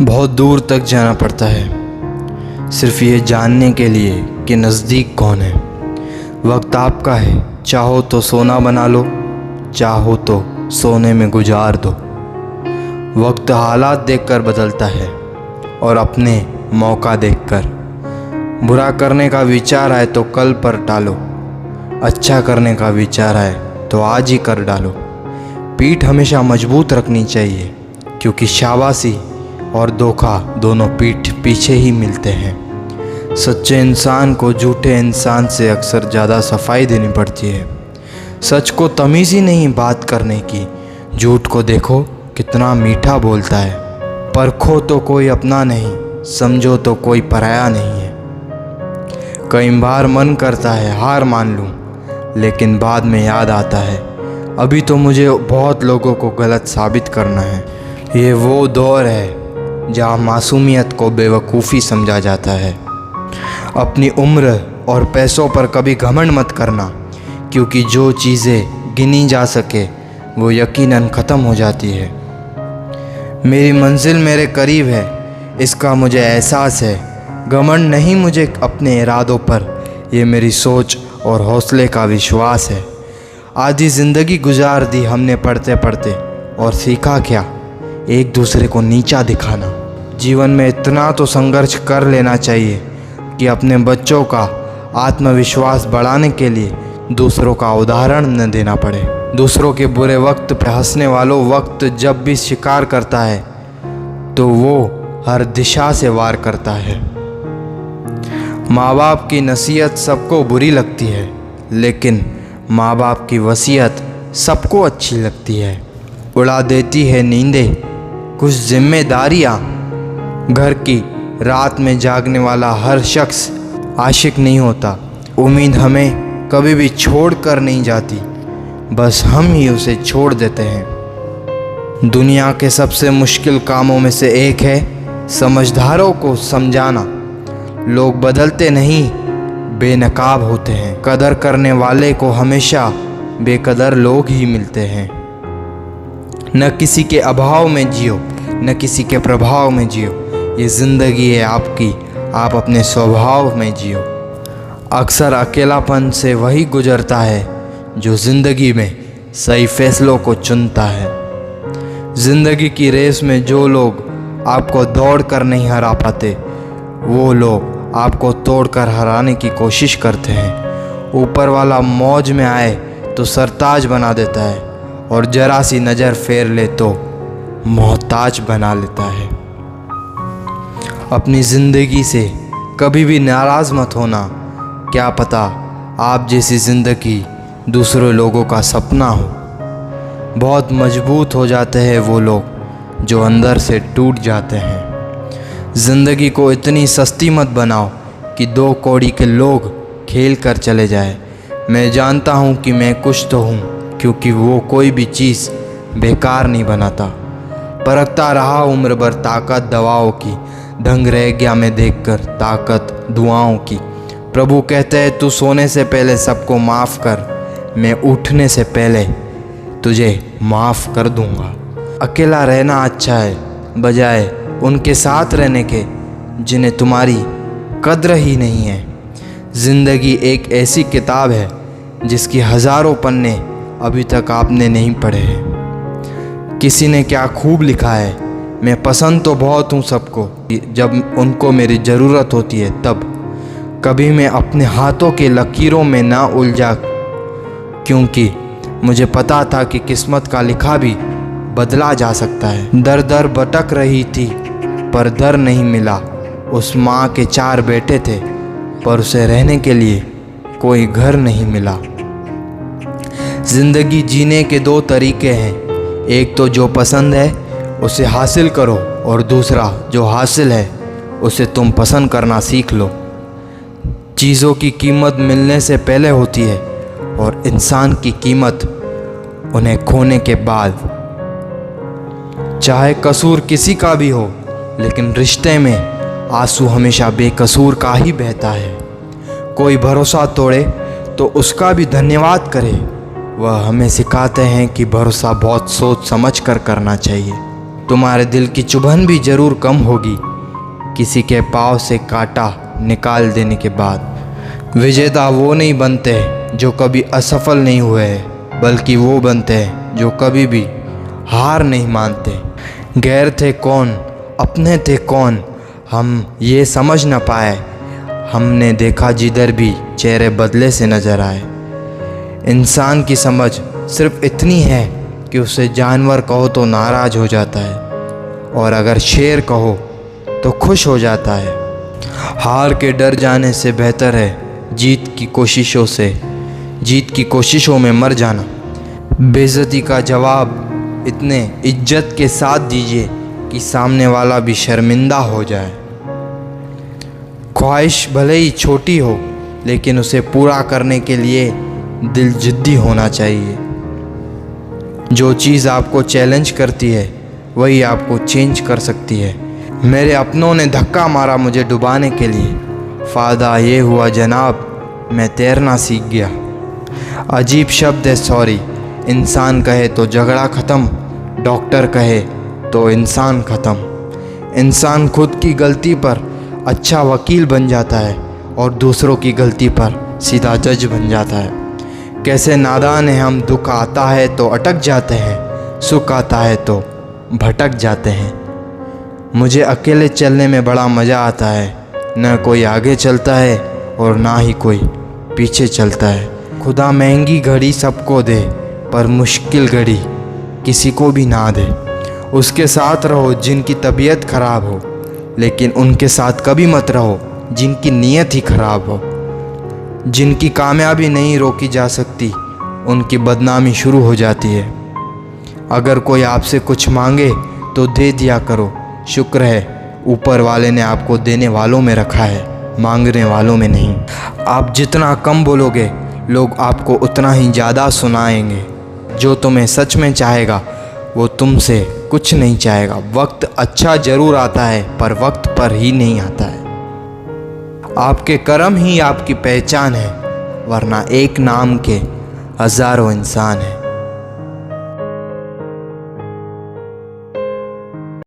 बहुत दूर तक जाना पड़ता है सिर्फ ये जानने के लिए कि नज़दीक कौन है। वक्त आपका है, चाहो तो सोना बना लो, चाहो तो सोने में गुजार दो। वक्त हालात देखकर बदलता है और अपने मौका देखकर। बुरा करने का विचार आए तो कल पर टालो, अच्छा करने का विचार आए तो आज ही कर डालो। पीठ हमेशा मजबूत रखनी चाहिए क्योंकि शाबाशी और धोखा दोनों पीठ पीछे ही मिलते हैं। सच्चे इंसान को झूठे इंसान से अक्सर ज़्यादा सफाई देनी पड़ती है। सच को तमीज़ ही नहीं बात करने की, झूठ को देखो कितना मीठा बोलता है। परखो तो कोई अपना नहीं, समझो तो कोई पराया नहीं है। कई बार मन करता है हार मान लूं, लेकिन बाद में याद आता है अभी तो मुझे बहुत लोगों को गलत साबित करना है। ये वो दौर है जहाँ मासूमियत को बेवकूफ़ी समझा जाता है। अपनी उम्र और पैसों पर कभी घमंड मत करना, क्योंकि जो चीज़ें गिनी जा सके वो यकीनन ख़त्म हो जाती है। मेरी मंजिल मेरे करीब है, इसका मुझे एहसास है। घमंड नहीं मुझे अपने इरादों पर, ये मेरी सोच और हौसले का विश्वास है। आधी ज़िंदगी गुजार दी हमने पढ़ते पढ़ते, और सीखा क्या? एक दूसरे को नीचा दिखाना। जीवन में इतना तो संघर्ष कर लेना चाहिए कि अपने बच्चों का आत्मविश्वास बढ़ाने के लिए दूसरों का उदाहरण न देना पड़े। दूसरों के बुरे वक्त पे हंसने वालों वक्त जब भी शिकार करता है तो वो हर दिशा से वार करता है। माँ बाप की नसीहत सबको बुरी लगती है, लेकिन माँ बाप की वसीयत सबको अच्छी लगती है। उड़ा देती है नींदें कुछ जिम्मेदारियाँ। घर की रात में जागने वाला हर शख्स आशिक नहीं होता। उम्मीद हमें कभी भी छोड़ कर नहीं जाती, बस हम ही उसे छोड़ देते हैं। दुनिया के सबसे मुश्किल कामों में से एक है समझदारों को समझाना। लोग बदलते नहीं, बेनकाब होते हैं। कदर करने वाले को हमेशा बेकदर लोग ही मिलते हैं। न किसी के अभाव में जियो, न किसी के प्रभाव में जियो। ये ज़िंदगी है आपकी, आप अपने स्वभाव में जियो। अक्सर अकेलापन से वही गुजरता है जो ज़िंदगी में सही फैसलों को चुनता है। ज़िंदगी की रेस में जो लोग आपको दौड़ कर नहीं हरा पाते, वो लोग आपको तोड़ कर हराने की कोशिश करते हैं। ऊपर वाला मौज में आए तो सरताज बना देता है, और जरा सी नज़र फेर ले तो मोहताज बना लेता है। अपनी ज़िंदगी से कभी भी नाराज़ मत होना। क्या पता आप जैसी ज़िंदगी दूसरे लोगों का सपना हो। बहुत मजबूत हो जाते हैं वो लोग जो अंदर से टूट जाते हैं। ज़िंदगी को इतनी सस्ती मत बनाओ कि 2 कौड़ी के लोग खेल कर चले जाए। मैं जानता हूँ कि मैं कुछ तो हूँ, क्योंकि वो कोई भी चीज़ बेकार नहीं बनाता। परखता रहा उम्र भर ताकत दवाओं की, ढंग रह गया मैं देखकर ताकत दुआओं की। प्रभु कहते हैं तू सोने से पहले सबको माफ़ कर, मैं उठने से पहले तुझे माफ़ कर दूंगा। अकेला रहना अच्छा है बजाय उनके साथ रहने के जिन्हें तुम्हारी कद्र ही नहीं है। ज़िंदगी एक ऐसी किताब है जिसकी हज़ारों पन्ने अभी तक आपने नहीं पढ़े हैं। किसी ने क्या खूब लिखा है, मैं पसंद तो बहुत हूँ सबको, जब उनको मेरी ज़रूरत होती है तब। कभी मैं अपने हाथों के लकीरों में ना उलझा, क्योंकि मुझे पता था कि किस्मत का लिखा भी बदला जा सकता है। दर दर भटक रही थी पर दर नहीं मिला। उस माँ के 4 बेटे थे पर उसे रहने के लिए कोई घर नहीं मिला। ज़िंदगी जीने के 2 तरीके हैं, एक तो जो पसंद है उसे हासिल करो, और दूसरा जो हासिल है उसे तुम पसंद करना सीख लो। चीज़ों की कीमत मिलने से पहले होती है, और इंसान की कीमत उन्हें खोने के बाद। चाहे कसूर किसी का भी हो, लेकिन रिश्ते में आंसू हमेशा बेकसूर का ही बहता है। कोई भरोसा तोड़े तो उसका भी धन्यवाद करे। वह हमें सिखाते हैं कि भरोसा बहुत सोच समझ कर करना चाहिए। तुम्हारे दिल की चुभन भी ज़रूर कम होगी किसी के पाँव से कांटा निकाल देने के बाद। विजेता वो नहीं बनते जो कभी असफल नहीं हुए हैं, बल्कि वो बनते हैं जो कभी भी हार नहीं मानते। गैर थे कौन, अपने थे कौन, हम ये समझ न पाए। हमने देखा जिधर भी चेहरे बदले से नज़र आए। इंसान की समझ सिर्फ इतनी है कि उसे जानवर कहो तो नाराज़ हो जाता है, और अगर शेर कहो तो खुश हो जाता है। हार के डर जाने से बेहतर है जीत की कोशिशों में मर जाना। बेइज्जती का जवाब इतने इज्जत के साथ दीजिए कि सामने वाला भी शर्मिंदा हो जाए। ख्वाहिश भले ही छोटी हो, लेकिन उसे पूरा करने के लिए दिल जिद्दी होना चाहिए। जो चीज़ आपको चैलेंज करती है वही आपको चेंज कर सकती है। मेरे अपनों ने धक्का मारा मुझे डुबाने के लिए, फ़ायदा ये हुआ जनाब मैं तैरना सीख गया। अजीब शब्द है सॉरी, इंसान कहे तो झगड़ा ख़त्म, डॉक्टर कहे तो इंसान ख़त्म। इंसान खुद की गलती पर अच्छा वकील बन जाता है और दूसरों की गलती पर सीधा जज बन जाता है। कैसे नादान है हम, दुख आता है तो अटक जाते हैं, सुख आता है तो भटक जाते हैं। मुझे अकेले चलने में बड़ा मज़ा आता है, न कोई आगे चलता है और ना ही कोई पीछे चलता है। खुदा महंगी घड़ी सबको दे, पर मुश्किल घड़ी किसी को भी ना दे। उसके साथ रहो जिनकी तबीयत ख़राब हो, लेकिन उनके साथ कभी मत रहो जिनकी नीयत ही ख़राब हो। जिनकी कामयाबी नहीं रोकी जा सकती, उनकी बदनामी शुरू हो जाती है। अगर कोई आपसे कुछ मांगे तो दे दिया करो, शुक्र है ऊपर वाले ने आपको देने वालों में रखा है, मांगने वालों में नहीं। आप जितना कम बोलोगे, लोग आपको उतना ही ज़्यादा सुनाएंगे। जो तुम्हें सच में चाहेगा वो तुमसे कुछ नहीं चाहेगा। वक्त अच्छा ज़रूर आता है, पर वक्त पर ही नहीं आता है। आपके कर्म ही आपकी पहचान है, वरना एक नाम के हज़ारों इंसान हैं।